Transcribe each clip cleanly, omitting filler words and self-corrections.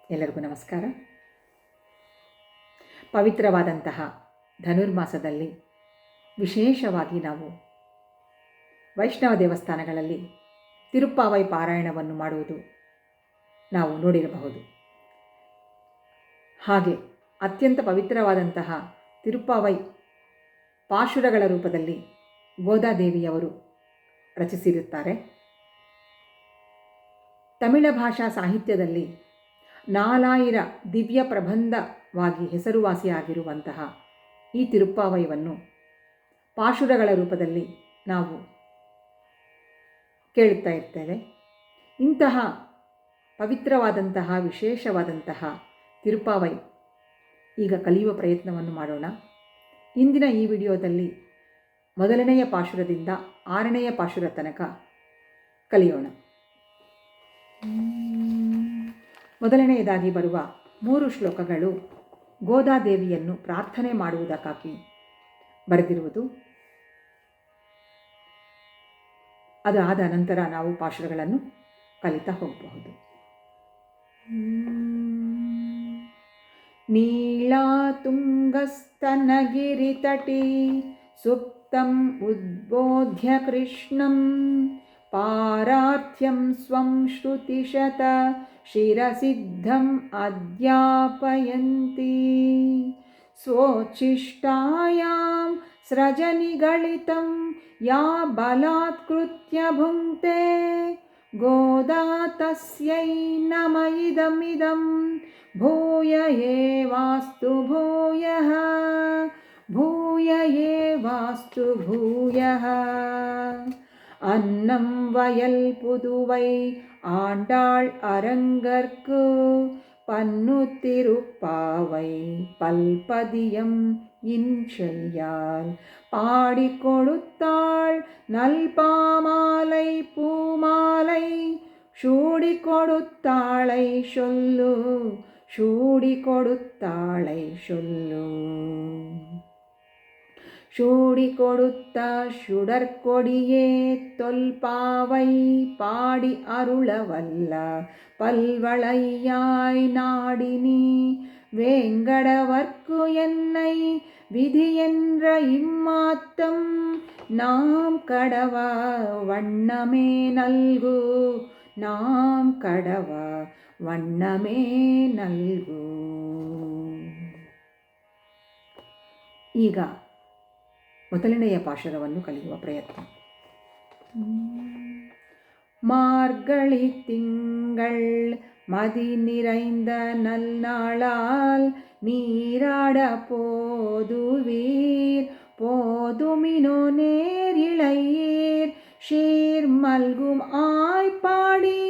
ಎಲ್ಲರಿಗೂ ನಮಸ್ಕಾರ. ಪವಿತ್ರವಾದಂತಹ ಧನುರ್ಮಾಸದಲ್ಲಿ ವಿಶೇಷವಾಗಿ ನಾವು ವೈಷ್ಣವ ದೇವಸ್ಥಾನಗಳಲ್ಲಿ ತಿರುಪ್ಪಾವೈ ಪಾರಾಯಣವನ್ನು ಮಾಡುವುದು ನಾವು ನೋಡಿರಬಹುದು. ಹಾಗೆ ಅತ್ಯಂತ ಪವಿತ್ರವಾದಂತಹ ತಿರುಪ್ಪಾವೈ ಪಾಶುರಗಳ ರೂಪದಲ್ಲಿ ಗೋದಾದೇವಿಯವರು ರಚಿಸಿರುತ್ತಾರೆ. ತಮಿಳ ಭಾಷಾ ಸಾಹಿತ್ಯದಲ್ಲಿ 4000 ದಿವ್ಯ ಪ್ರಬಂಧವಾಗಿ ಹೆಸರುವಾಸಿಯಾಗಿರುವಂತಹ ಈ ತಿರುಪ್ಪಾವೈವನ್ನು ಪಾಶುರಗಳ ರೂಪದಲ್ಲಿ ನಾವು ಕೇಳುತ್ತಾ ಇರ್ತೇವೆ. ಇಂತಹ ಪವಿತ್ರವಾದಂತಹ ವಿಶೇಷವಾದಂತಹ ತಿರುಪ್ಪಾವೈ ಈಗ ಕಲಿಯುವ ಪ್ರಯತ್ನವನ್ನು ಮಾಡೋಣ. ಇಂದಿನ ಈ ವಿಡಿಯೋದಲ್ಲಿ ಮೊದಲನೆಯ ಪಾಶುರದಿಂದ 6ನೆಯ ಪಾಶುರ ತನಕ ಕಲಿಯೋಣ. ಮೊದಲನೆಯದಾಗಿ ಬರುವ 3 ಶ್ಲೋಕಗಳು ಗೋದಾದೇವಿಯನ್ನು ಪ್ರಾರ್ಥನೆ ಮಾಡುವುದಕ್ಕಾಗಿ ಬರೆದಿರುವುದು. ಅದಾದ ನಂತರ ನಾವು ಪಾಶುರಗಳನ್ನು ಕಲಿತಾ ಹೋಗಬಹುದು. ನೀಳಾ ತುಂಗಸ್ತನಗಿರಿತಟಿ ಸುಪ್ತಂ ಉದ್ಬೋಧ್ಯ ಕೃಷ್ಣಂ ಪಾರಾರ್ಥ್ಯಂ ಸ್ವಂ ಶ್ರುತಿಶತ ಶಿರಸಿದ್ಧಂ ಅಧ್ಯಾಪಯಂತಿ ಸ್ವೋಚ್ಛಿಷ್ಟಾಯಾಂ ಸ್ರಜನಿಗಳಿತಂ ಯಾ ಬಲಾತ್ಕೃತ್ಯ ಭುಂಕ್ತೆ ಗೋದಾ ತಸ್ಯೈ ನಮ ಇದಮಿದಂ ಭೂಯ ಏವಾಸ್ತು ಭೂಯಃ ಭೂಯ ಏವಾಸ್ತು ಭೂಯಃ. அன்னம் வயல் புதுவை ஆண்டாள் அரங்கற்கு பன்னுத்திருப்பாவை பல்பதியம் இன்செய்யால் பாடி கொடுத்தாள் நல்பாமாலை பூமாலை சூடி கொடுத்தாளை சொல்லு சூடி கொடுத்தாளை சொல்லு. சூடி கொடுத்த சுடற்கொடியே தொல்பாவை பாடி அருளவல்ல பல்வளையாய் நாடினி வேங்கடவர்க்கு என்னை விதி என்ற இம்மாத்தம் நாம் கடவ வண்ணமே நல்கு நாம் கடವ வண்ணமே நல்கு. ಈಗ ಮೊದಲನೆಯ ಪಾಶುರವನ್ನು ಕಲಿಯುವ ಪ್ರಯತ್ನ. மார்கழி திங்கள் மதி நிறைந்த நல்நாளால் நீராட போதுவீர் போதுமினோ நேர் இளையீர் ஷீர் மல்கும் ஆய்ப்பாடி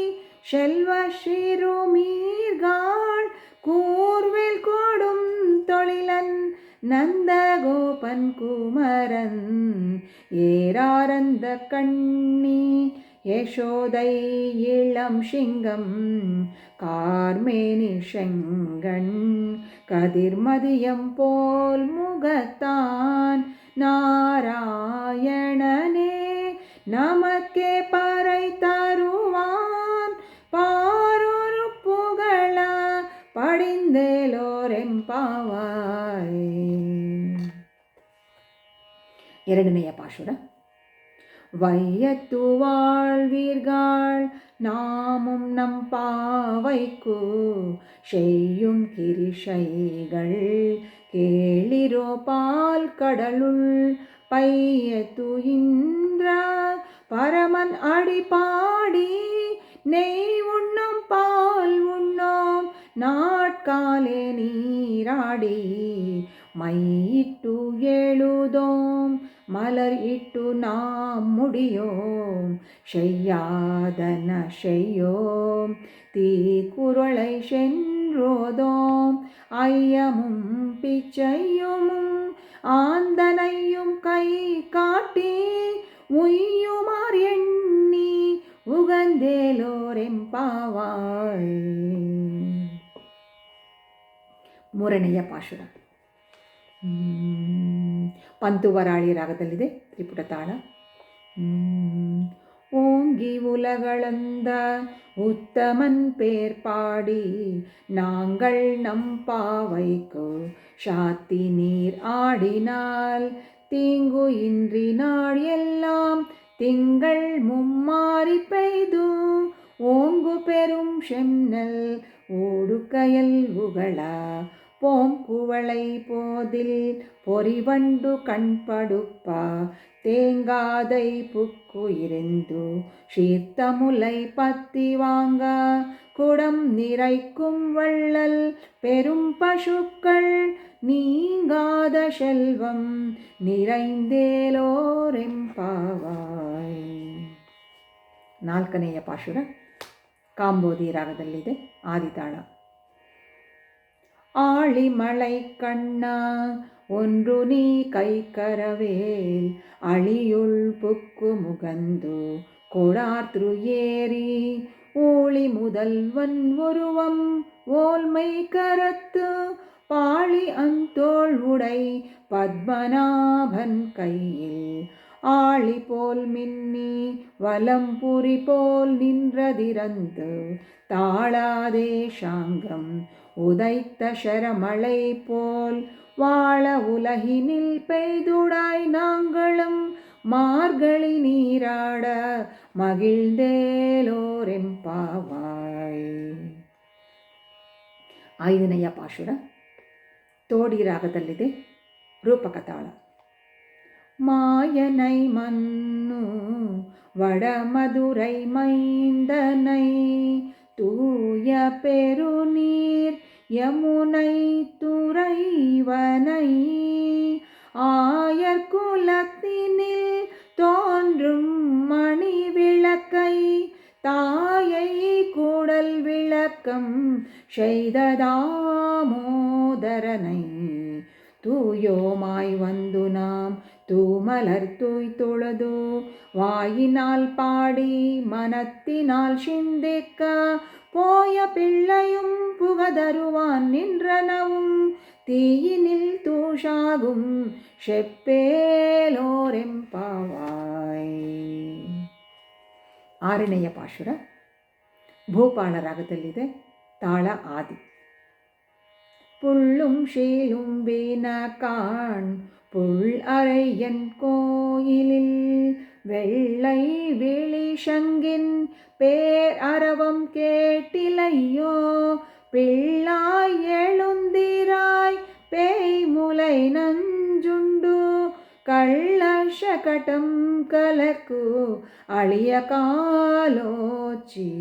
செல்வ சிறுமீர்காள் கூர்வேல் கோடும் தொழிலன் நந்தகோபன் குமரன் ஏராரந்த கண்ணி யசோதை இளம் சிங்கம் கார்மேனி செங்கண் கதிர்மதியம் போல் முகத்தான் நாராயணனே நமக்கே பறை தருவான் பாரொரு புகழ படிந்தேலோரெம்பாவாய். ಎರಡನೆಯ ಪಾಶುರ. வையத்து வாழ்வீர்கள் நாமும் நம் பாவைக்கு செய்யும் கிரிஷைகள் கேளிரோ பால் கடலுள் பையத்து இன்ற பரமன் அடிபாடி நெய் உண்ணோம் பால் உண்ணோம் நாட்காலே நீராடி மையிட்டு எழுதோம் மலர் இட்டு நாம் முடியோம் செய்யாதன செய்யோம் தீக்குறளை சென்றோதோம் ஐயமும் பிச்சையும் ஆந்தனையும் கை காட்டி உய்யுமார் எண்ணி ಉಗಂದೇಲೋರೆಂಪಾವಾಯ್. ಮೂರನೆಯ ಪಾಶುರ ಪಂತುವರಾಳಿ ರಾಗದಲ್ಲಿದೆ, ತ್ರಿಪುಟ ತಾಳ. ஓங்கி உலகளந்த உத்தமன் பேர் பாடி நாங்கள் நம் பாவைக்கு சாத்தி நீர் ஆடினால் தீங்கு இன்றி நாள் எல்லாம் திங்கள் மும்மாறி பெய்து ஓங்கு பெரும் செம்னல் ஓடுகயல் உகள போங்குவளை போதில் பொறிவண்டு கண்படுப்ப தேங்காதை புக்கு இருந்து சீர்த்தமுலை பத்தி வாங்க குடம் நிறைக்கும் வள்ளல் பெரும் பசுக்கள் நீங்காத செல்வம் நிறைந்தேலோರೆಂಪಾವಾಯ್. ನಾಲ್ಕನೆಯ ಪಾಶುರ ಕಾಂಬೋದಿ ರಾಗದಲ್ಲಿದೆ. ಆದಿತಾಳ. ஆழிமலை கண்ணா ஒன்று நீ கைக்கரவேல் அழியுள் புக்கு முகந்து கொடார்த்ரு ஏறி ஊழி முதல்வன் உருவம் ஓல்மை கரத்து பாழி அந்தோள் உடை பத்மநாபன் கையில் ஆழி போல் மின்னி வலம்புரி போல் நின்றதிரந்து தாளாதே சாங்கம் உதைத்த சரமழை போல் வாழ உலகினில் பெய்துடாய் நாங்களும் மார்கழி நீராட ಮಗಿಳ್ದೇಲೋರೆಂಪಾವಾಯ್. ಐದನೆಯ ಪಾಶುರ ತೋಡಿ ರಾಗದಲ್ಲಿದೆ. ರೂಪಕ ತಾಳ. மாயனை மன்னு வடமதுரை மைந்தனை தூய பெருநீர் யமுனை துறைவனை ஆயர் குலத்தினில் தோன்றும் மணி விளக்கை தாயை கூடல் விளக்கம் செய்த தாமோதரனை தூயோமாய் வந்து நாம் தூமலர் தூய் தொழுது வாயினால் பாடி மனத்தினால் சிந்திக்க போய பிள்ளையும் புகதருவான் நின்றனவும் தீயினில் தூஷாகும் செப்பேலோರೆಂಪಾವಾಯ್. ಆರನೆಯ ಪಾಶುರ ಭೂಪಾಳ ರಾಗದಲ್ಲಿದೆ. ತಾಳ ಆದಿ. புள்ளும் ஷீலும் வீண காண் புள் அறையன் கோயிலில் வெள்ளை விழி சங்கின் பேர் அரவம் கேட்டிலையோ பிள்ளாய் எழுந்திராய் பேய்முலை நஞ்சுண்டு கள்ளஷகடம் கலக்கு அழிய காலோச்சி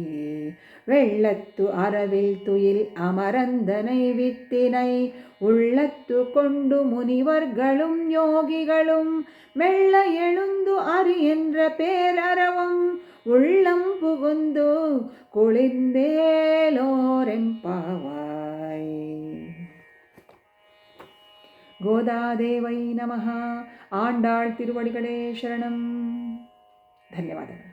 வெள்ளத்து அறவில் துயில் அமரந்தனை வித்தினை உள்ளத்து கொண்டு முனிவர்களும் யோகிகளும் மெல்ல எழுந்து அறி என்ற பேரறவம் உள்ளம் புகுந்து குளிர்ந்தேலோரெಂಪಾವಾಯ್. ಗೋದಾದೇವೈ ನಮಃ. ಆಂಡಾಳ್ ತಿರುವಡಿಗಳೇ ಶರಣಂ. ಧನ್ಯವಾದಗಳು.